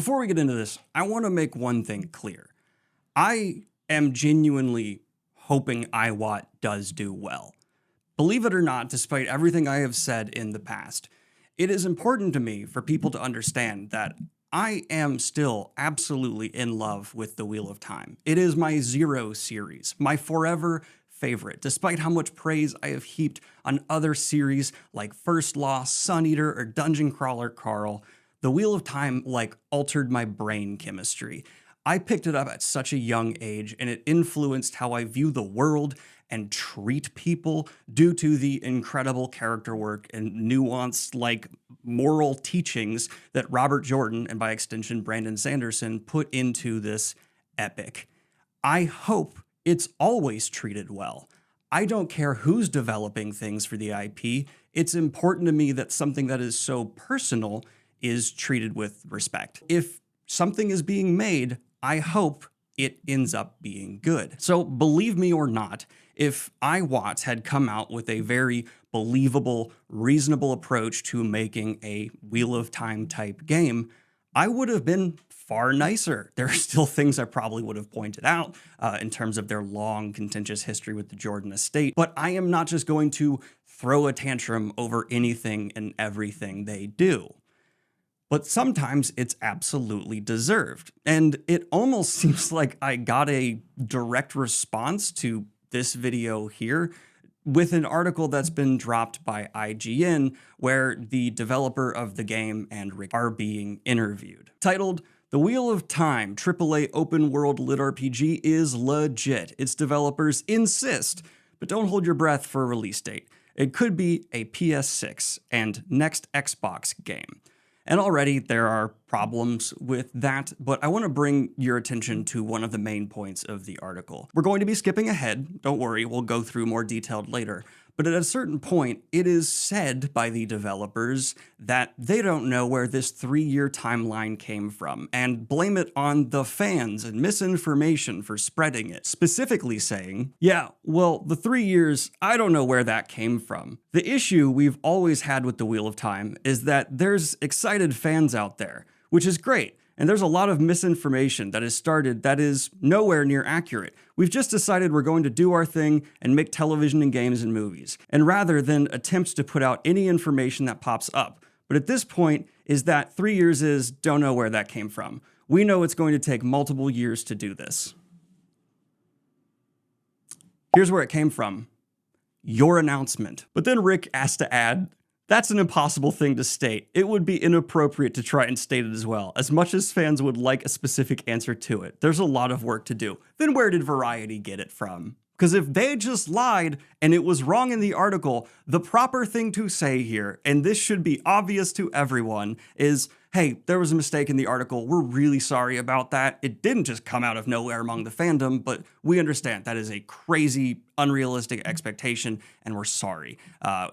Before we get into this, I want to make one thing clear. I am genuinely hoping iWatt does do well. Believe it or not, despite everything I have said in the past, it is important to me for people to understand that I am still absolutely in love with The Wheel of Time. It is my Zero series, my forever favorite, despite how much praise I have heaped on other series like First Law, Sun Eater, or Dungeon Crawler Carl. The Wheel of Time, altered my brain chemistry. I picked it up at such a young age, and it influenced how I view the world and treat people due to the incredible character work and nuanced, moral teachings that Robert Jordan, and by extension Brandon Sanderson, put into this epic. I hope it's always treated well. I don't care who's developing things for the IP. It's important to me that something that is so personal is treated with respect. If something is being made, I hope it ends up being good. So believe me or not, if iWatt had come out with a very believable, reasonable approach to making a Wheel of Time type game, I would have been far nicer. There are still things I probably would have pointed out in terms of their long, contentious history with the Jordan estate, but I am not just going to throw a tantrum over anything and everything they do. But sometimes it's absolutely deserved. And it almost seems like I got a direct response to this video here with an article that's been dropped by IGN where the developer of the game and Rick are being interviewed. Titled, "The Wheel of Time AAA Open World Lit RPG is legit. Its developers insist, but don't hold your breath for a release date. It could be a PS6 and next Xbox game." And already there are problems with that, but I want to bring your attention to one of the main points of the article. We're going to be skipping ahead, don't worry, we'll go through more detailed later. But at a certain point, it is said by the developers that they don't know where this 3-year timeline came from, and blame it on the fans and misinformation for spreading it, specifically saying, yeah, well, the 3 years, I don't know where that came from. The issue we've always had with the Wheel of Time is that there's excited fans out there, which is great. And there's a lot of misinformation that has started that is nowhere near accurate. We've just decided we're going to do our thing and make television and games and movies. And rather than attempts to put out any information that pops up. But at this point is that 3 years is don't know where that came from. We know it's going to take multiple years to do this. Here's where it came from. Your announcement. But then Rick asked to add, that's an impossible thing to state. It would be inappropriate to try and state it as well. As much as fans would like a specific answer to it, there's a lot of work to do. Then where did Variety get it from? Because if they just lied and it was wrong in the article, the proper thing to say here, and this should be obvious to everyone, is, hey, there was a mistake in the article. We're really sorry about that. It didn't just come out of nowhere among the fandom, but we understand that is a crazy, unrealistic expectation, and we're sorry.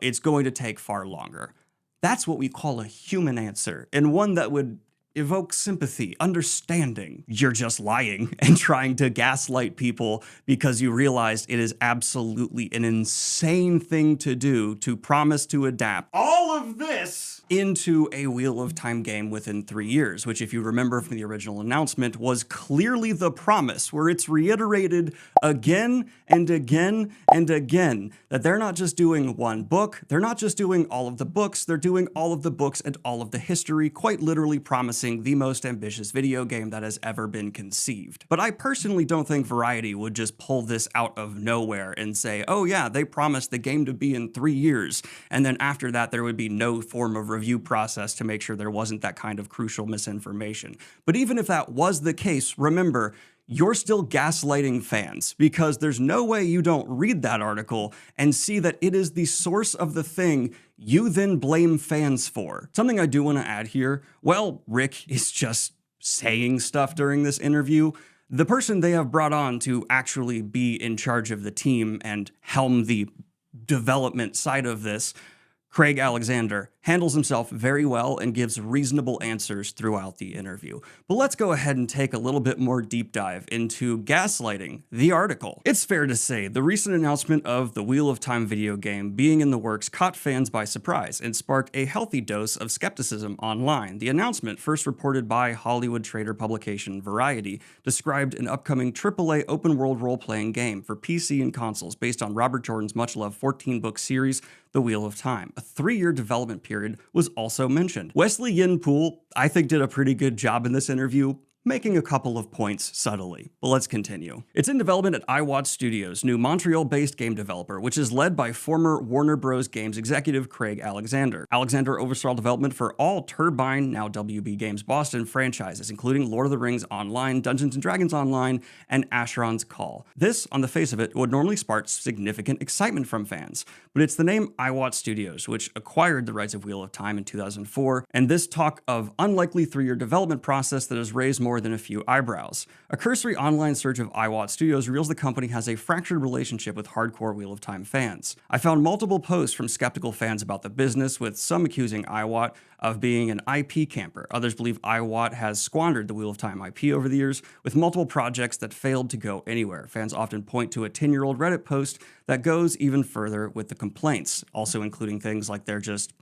It's going to take far longer. That's what we call a human answer, and one that would evoke sympathy, understanding. You're just lying and trying to gaslight people because you realized it is absolutely an insane thing to do to promise to adapt all of this into a Wheel of Time game within 3 years, which if you remember from the original announcement was clearly the promise, where it's reiterated again and again and again that they're not just doing one book, they're not just doing all of the books, they're doing all of the books and all of the history, quite literally promising the most ambitious video game that has ever been conceived. But I personally don't think Variety would just pull this out of nowhere and say, oh yeah, they promised the game to be in 3 years, and then after that there would be no form of review process to make sure there wasn't that kind of crucial misinformation. But even if that was the case, remember, you're still gaslighting fans, because there's no way you don't read that article and see that it is the source of the thing you then blame fans for. Something I do want to add here, well, Rick is just saying stuff during this interview. The person they have brought on to actually be in charge of the team and helm the development side of this, Craig Alexander, handles himself very well and gives reasonable answers throughout the interview. But let's go ahead and take a little bit more deep dive into Gaslighting, the article. It's fair to say the recent announcement of the Wheel of Time video game being in the works caught fans by surprise and sparked a healthy dose of skepticism online. The announcement, first reported by Hollywood trader publication Variety, described an upcoming AAA open-world role-playing game for PC and consoles based on Robert Jordan's much-loved 14-book series, The Wheel of Time. A 3-year development period was also mentioned. Wesley Yin-Poole, I think, did a pretty good job in this interview, making a couple of points subtly. But let's continue. It's in development at iWatch Studios, new Montreal-based game developer, which is led by former Warner Bros. Games executive Craig Alexander. Alexander oversaw development for all Turbine, now WB Games Boston, franchises, including Lord of the Rings Online, Dungeons & Dragons Online, and Asheron's Call. This, on the face of it, would normally spark significant excitement from fans, but it's the name iWatch Studios, which acquired the rights of Wheel of Time in 2004, and this talk of unlikely 3-year development process that has raised more than a few eyebrows. A cursory online search of iWatch Studios reveals the company has a fractured relationship with hardcore Wheel of Time fans. I found multiple posts from skeptical fans about the business, with some accusing iWatch of being an IP camper. Others believe iWatch has squandered the Wheel of Time IP over the years, with multiple projects that failed to go anywhere. Fans often point to a 10-year-old Reddit post that goes even further with the complaints, also including things like their just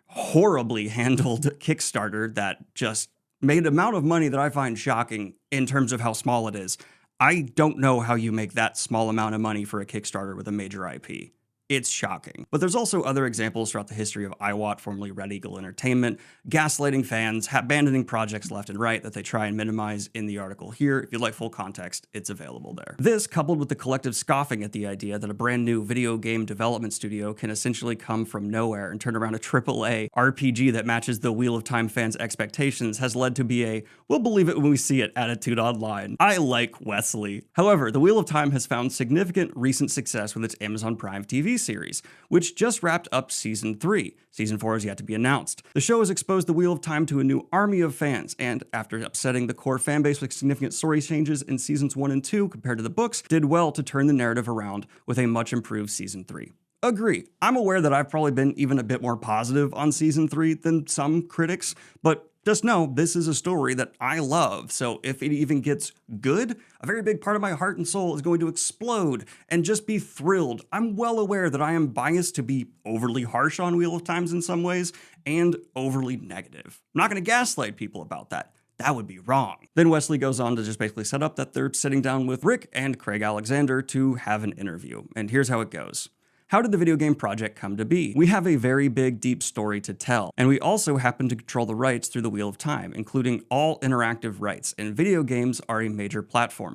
horribly handled Kickstarter that just made an amount of money that I find shocking in terms of how small it is. I don't know how you make that small amount of money for a Kickstarter with a major IP. It's shocking. But there's also other examples throughout the history of iWatch, formerly Red Eagle Entertainment, gaslighting fans, abandoning projects left and right that they try and minimize in the article here. If you'd like full context, it's available there. This, coupled with the collective scoffing at the idea that a brand new video game development studio can essentially come from nowhere and turn around a AAA RPG that matches the Wheel of Time fans' expectations, has led to be a "we'll believe it when we see it" attitude online. I like Wesley. However, the Wheel of Time has found significant recent success with its Amazon Prime TV series, which just wrapped up Season 3. Season 4 is yet to be announced. The show has exposed the Wheel of Time to a new army of fans, and after upsetting the core fanbase with significant story changes in Seasons 1 and 2 compared to the books, did well to turn the narrative around with a much improved Season 3. Agree. I'm aware that I've probably been even a bit more positive on Season 3 than some critics, but just know this is a story that I love, so if it even gets good, a very big part of my heart and soul is going to explode and just be thrilled. I'm well aware that I am biased to be overly harsh on Wheel of Times in some ways and overly negative. I'm not going to gaslight people about that. That would be wrong. Then Wesley goes on to just basically set up that they're sitting down with Rick and Craig Alexander to have an interview, and here's how it goes. How did the video game project come to be? We have a very big, deep story to tell, and we also happen to control the rights through the Wheel of Time, including all interactive rights, and video games are a major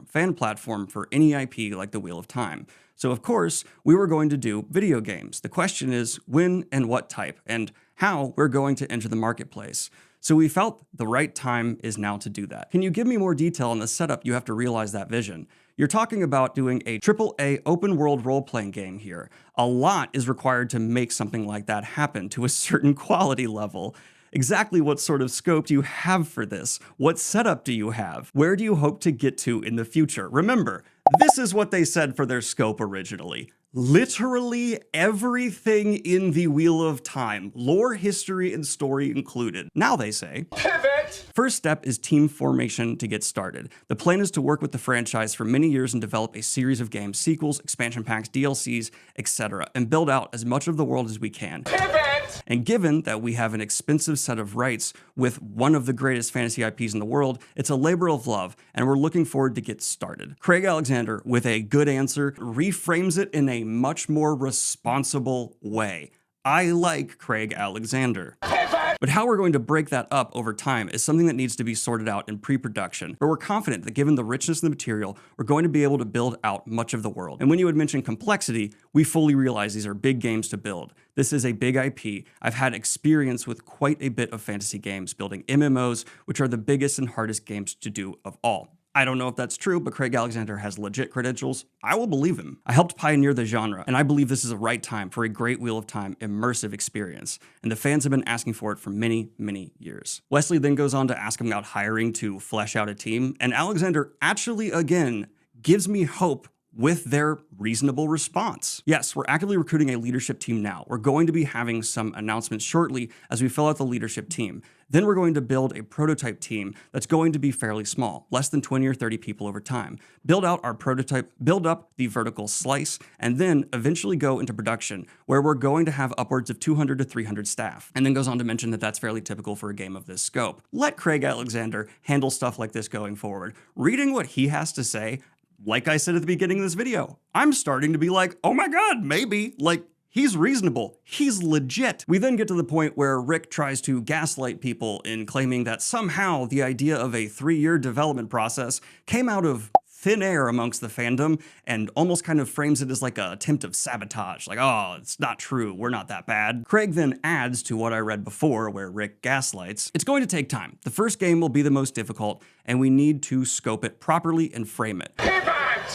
fan platform for any IP like the Wheel of Time. So of course, we were going to do video games. The question is when and what type, and how we're going to enter the marketplace. So we felt the right time is now to do that. Can you give me more detail on the setup you have to realize that vision? You're talking about doing a AAA open-world role-playing game here. A lot is required to make something like that happen to a certain quality level. Exactly what sort of scope do you have for this? What setup do you have? Where do you hope to get to in the future? Remember, this is what they said for their scope originally. Literally everything in the Wheel of Time, lore, history, and story included. Now they say, pivot! First step is team formation to get started. The plan is to work with the franchise for many years and develop a series of games, sequels, expansion packs, DLCs, etc., and build out as much of the world as we can. Pivot! And given that we have an expensive set of rights with one of the greatest fantasy IPs in the world, it's a labor of love, and we're looking forward to get started. Craig Alexander, with a good answer, reframes it in a much more responsible way. I like Craig Alexander. But how we're going to break that up over time is something that needs to be sorted out in pre-production, but we're confident that given the richness of the material, we're going to be able to build out much of the world. And when you had mentioned complexity, we fully realize these are big games to build. This is a big IP. I've had experience with quite a bit of fantasy games, building MMOs, which are the biggest and hardest games to do of all. I don't know if that's true, but Craig Alexander has legit credentials. I will believe him. I helped pioneer the genre, and I believe this is the right time for a great Wheel of Time immersive experience, and the fans have been asking for it for many, many years. Wesley then goes on to ask him about hiring to flesh out a team, and Alexander actually, again, gives me hope with their reasonable response. Yes, we're actively recruiting a leadership team now. We're going to be having some announcements shortly as we fill out the leadership team. Then we're going to build a prototype team that's going to be fairly small, less than 20 or 30 people over time. Build out our prototype, build up the vertical slice, and then eventually go into production, where we're going to have upwards of 200 to 300 staff. And then goes on to mention that that's fairly typical for a game of this scope. Let Craig Alexander handle stuff like this going forward. Reading what he has to say, like I said at the beginning of this video, I'm starting to be like, oh my God, maybe, like, he's reasonable. He's legit. We then get to the point where Rick tries to gaslight people in claiming that somehow the idea of a 3-year development process came out of thin air amongst the fandom and almost kind of frames it as like an attempt of sabotage. Like, oh, it's not true. We're not that bad. Craig then adds to what I read before where Rick gaslights. It's going to take time. The first game will be the most difficult and we need to scope it properly and frame it.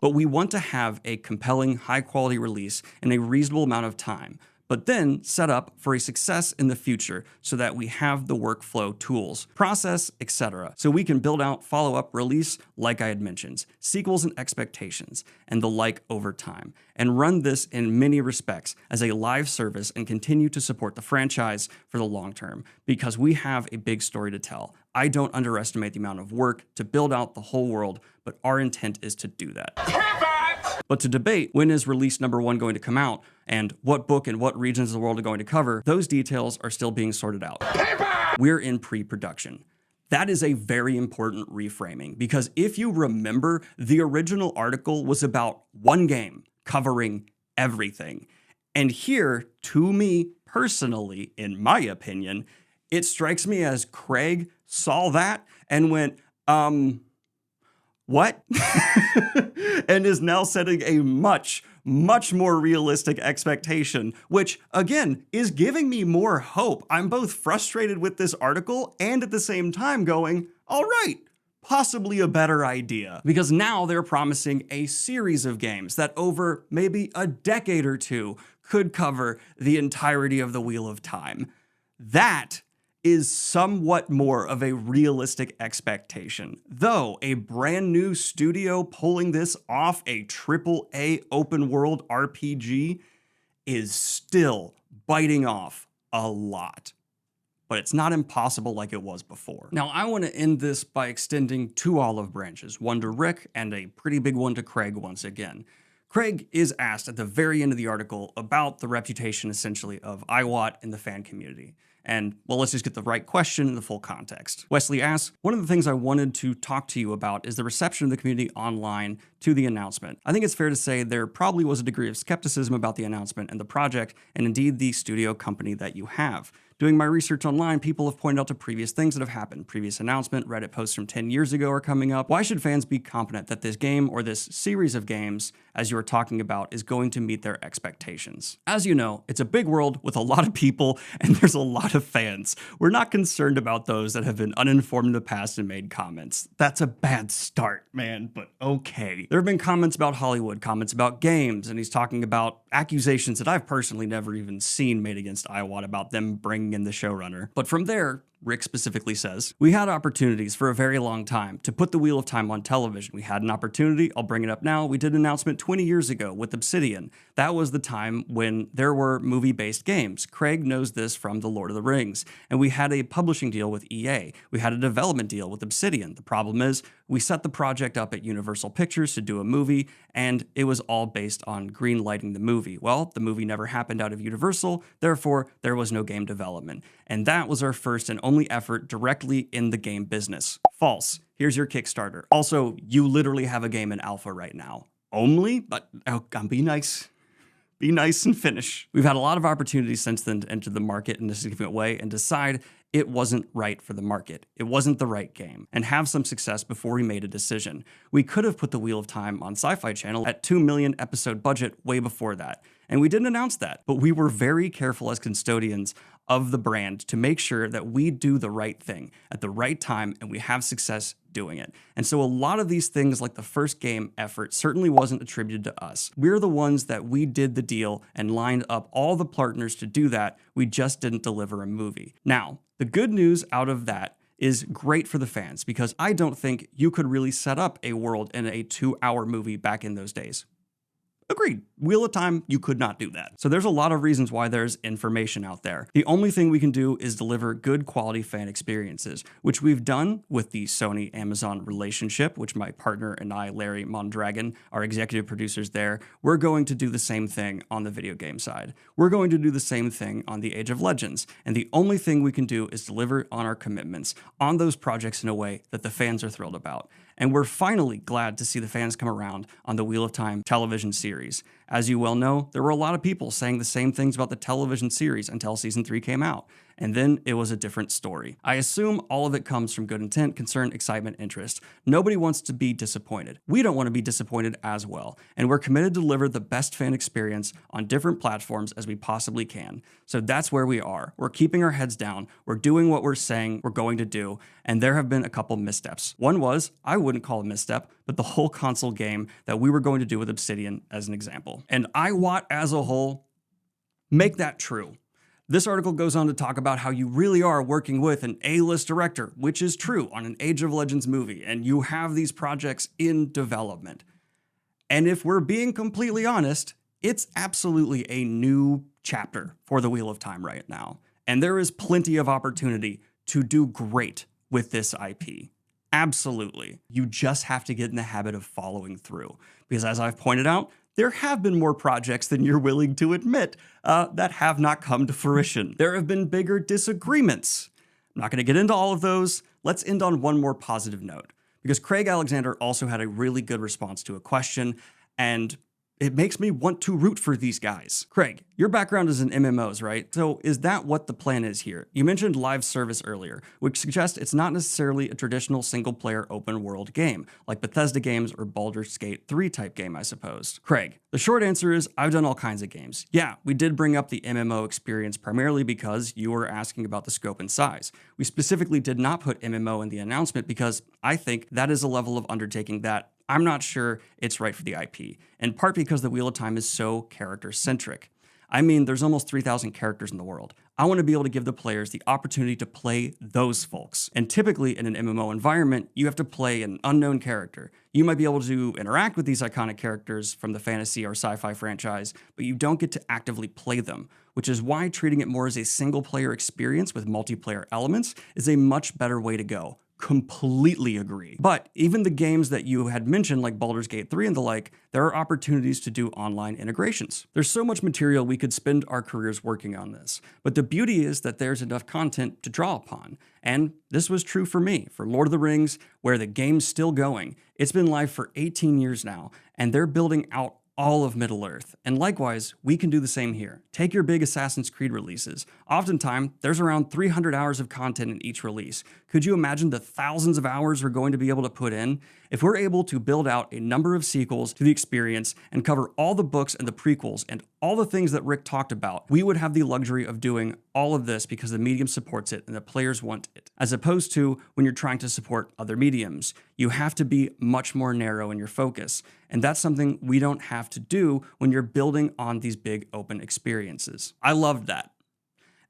But we want to have a compelling, high-quality release in a reasonable amount of time, but then set up for a success in the future so that we have the workflow tools, process, etc. So we can build out follow-up release, like I had mentioned, sequels and expectations, and the like over time, and run this in many respects as a live service and continue to support the franchise for the long term, because we have a big story to tell. I don't underestimate the amount of work to build out the whole world, but our intent is to do that. But to debate when is release number 1 going to come out, and what book and what regions of the world are going to cover, those details are still being sorted out. We're in pre-production. That is a very important reframing, because if you remember, the original article was about one game covering everything. And here, to me personally, in my opinion, it strikes me as Craig saw that and went, what? And is now setting a much more realistic expectation, which, again, is giving me more hope. I'm both frustrated with this article and at the same time going, all right, possibly a better idea. Because now they're promising a series of games that over maybe a decade or two could cover the entirety of the Wheel of Time. That is somewhat more of a realistic expectation. Though a brand new studio pulling this off, a AAA open world RPG, is still biting off a lot. But it's not impossible like it was before. Now, I want to end this by extending 2 olive branches, one to Rick and a pretty big one to Craig once again. Craig is asked at the very end of the article about the reputation, essentially, of IWAT in the fan community. And, well, let's just get the right question in the full context. Wesley asks, one of the things I wanted to talk to you about is the reception of the community online to the announcement. I think it's fair to say there probably was a degree of skepticism about the announcement and the project, and indeed the studio company that you have. Doing my research online, people have pointed out to previous things that have happened. Previous announcement, Reddit posts from 10 years ago are coming up. Why should fans be confident that this game or this series of games, as you are talking about, is going to meet their expectations? As you know, it's a big world with a lot of people and there's a lot of fans. We're not concerned about those that have been uninformed in the past and made comments. That's a bad start, man, but okay. There have been comments about Hollywood, comments about games, and he's talking about accusations that I've personally never even seen made against IWAT about them bringing in the showrunner. But from there, Rick specifically says, we had opportunities for a very long time to put the Wheel of Time on television. We had an opportunity, I'll bring it up now, we did an announcement 20 years ago with Obsidian. That was the time when there were movie-based games. Craig knows this from The Lord of the Rings. And we had a publishing deal with EA. We had a development deal with Obsidian. The problem is, we set the project up at Universal Pictures to do a movie, and it was all based on green lighting the movie. Well, the movie never happened out of Universal, therefore there was no game development. And that was our first and only effort directly in the game business. False. Here's your Kickstarter. Also, you literally have a game in alpha right now. Only? But, oh, be nice. Be nice and finish. We've had a lot of opportunities since then to enter the market in a significant way and decide it wasn't right for the market. It wasn't the right game, and have some success before we made a decision. We could have put the Wheel of Time on Sci-Fi Channel at $2 million episode budget way before that, and we didn't announce that, but we were very careful as custodians of the brand to make sure that we do the right thing at the right time and we have success doing it. And so a lot of these things, like the first game effort, certainly wasn't attributed to us. We're the ones that we did the deal and lined up all the partners to do that. We just didn't deliver a movie. Now, the good news out of that is great for the fans, because I don't think you could really set up a world in a 2-hour movie back in those days. Agreed. Wheel of Time, you could not do that. So there's a lot of reasons why there's information out there. The only thing we can do is deliver good quality fan experiences, which we've done with the Sony-Amazon relationship, which my partner and I, Larry Mondragon, are executive producers there. We're going to do the same thing on the video game side. We're going to do the same thing on the Age of Legends. And the only thing we can do is deliver on our commitments on those projects in a way that the fans are thrilled about. And we're finally glad to see the fans come around on the Wheel of Time television series. As you well know, there were a lot of people saying the same things about the television series until season 3 came out. And then it was a different story. I assume all of it comes from good intent, concern, excitement, interest. Nobody wants to be disappointed. We don't want to be disappointed as well. And we're committed to deliver the best fan experience on different platforms as we possibly can. So that's where we are. We're keeping our heads down. We're doing what we're saying we're going to do. And there have been a couple missteps. One was, I wouldn't call a misstep, but the whole console game that we were going to do with Obsidian as an example. And IWAT as a whole, make that true. This article goes on to talk about how you really are working with an A-list director, which is true on an Age of Legends movie, and you have these projects in development. And if we're being completely honest, it's absolutely a new chapter for the Wheel of Time right now. And there is plenty of opportunity to do great with this IP. Absolutely. You just have to get in the habit of following through. Because as I've pointed out, there have been more projects than you're willing to admit that have not come to fruition. There have been bigger disagreements. I'm not going to get into all of those. Let's end on one more positive note, because Craig Alexander also had a really good response to a question, and it makes me want to root for these guys. Craig, your background is in MMOs, right? So is that what the plan is here? You mentioned live service earlier, which suggests it's not necessarily a traditional single-player open-world game, like Bethesda games or Baldur's Gate 3 type game, I suppose. Craig, the short answer is I've done all kinds of games. Yeah, we did bring up the MMO experience primarily because you were asking about the scope and size. We specifically did not put MMO in the announcement because I think that is a level of undertaking that I'm not sure it's right for the IP, in part because the Wheel of Time is so character-centric. I mean, there's almost 3,000 characters in the world. I want to be able to give the players the opportunity to play those folks. And typically in an MMO environment, you have to play an unknown character. You might be able to interact with these iconic characters from the fantasy or sci-fi franchise, but you don't get to actively play them, which is why treating it more as a single-player experience with multiplayer elements is a much better way to go. Completely agree. But even the games that you had mentioned, like Baldur's Gate 3 and the like, there are opportunities to do online integrations. There's so much material we could spend our careers working on this. But the beauty is that there's enough content to draw upon. And this was true for me, for Lord of the Rings, where the game's still going. It's been live for 18 years now, and they're building out all of Middle-earth. And likewise, we can do the same here. Take your big Assassin's Creed releases. Oftentimes, there's around 300 hours of content in each release. Could you imagine the thousands of hours we're going to be able to put in? If we're able to build out a number of sequels to the experience and cover all the books and the prequels and all the things that Rick talked about, we would have the luxury of doing all of this because the medium supports it and the players want it. As opposed to when you're trying to support other mediums, you have to be much more narrow in your focus. And that's something we don't have to do when you're building on these big open experiences. I loved that.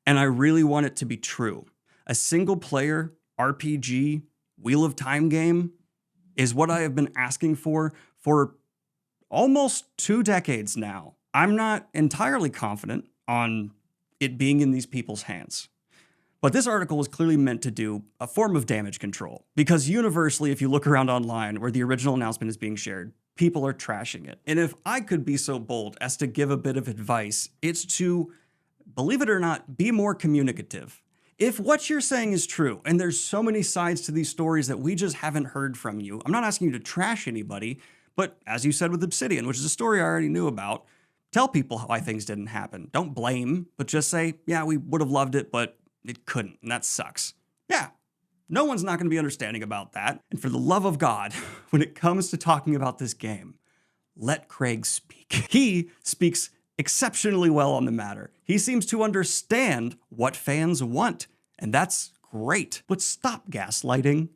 And I really want it to be true. A single player RPG Wheel of Time game is what I have been asking for almost 2 decades now. I'm not entirely confident on it being in these people's hands. But this article was clearly meant to do a form of damage control, because universally, if you look around online where the original announcement is being shared, people are trashing it. And if I could be so bold as to give a bit of advice, it's to, believe it or not, be more communicative. If what you're saying is true, and there's so many sides to these stories that we just haven't heard from you, I'm not asking you to trash anybody, but as you said with Obsidian, which is a story I already knew about, tell people why things didn't happen. Don't blame, but just say, yeah, we would have loved it, but it couldn't, and that sucks. Yeah, no one's not going to be understanding about that. And for the love of God, when it comes to talking about this game, let Craig speak. He speaks exceptionally well on the matter. He seems to understand what fans want, and that's great. But stop gaslighting.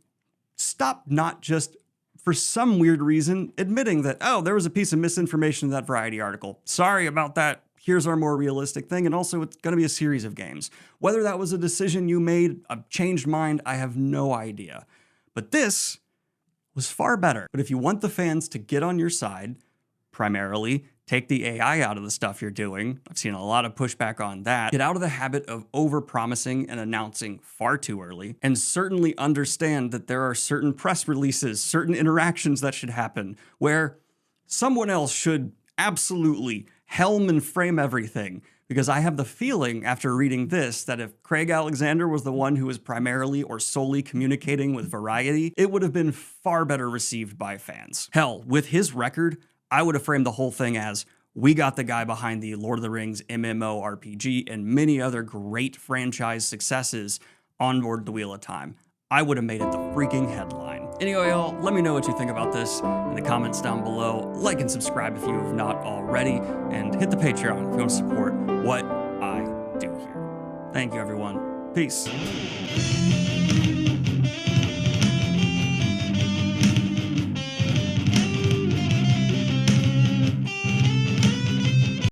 Stop not just, for some weird reason, admitting that, oh, there was a piece of misinformation in that Variety article. Sorry about that. Here's our more realistic thing, and also it's going to be a series of games. Whether that was a decision you made, a changed mind, I have no idea. But this was far better. But if you want the fans to get on your side, primarily, Take the AI out of the stuff you're doing. I've seen a lot of pushback on that. Get out of the habit of over-promising and announcing far too early, and certainly understand that there are certain press releases, certain interactions that should happen, where someone else should absolutely helm and frame everything. Because I have the feeling, after reading this, that if Craig Alexander was the one who was primarily or solely communicating with Variety, it would have been far better received by fans. Hell, with his record, I would have framed the whole thing as, we got the guy behind the Lord of the Rings MMORPG and many other great franchise successes on board the Wheel of Time. I would have made it the freaking headline. Anyway, y'all, let me know what you think about this in the comments down below. Like and subscribe if you have not already, and hit the Patreon if you want to support what I do here. Thank you, everyone. Peace.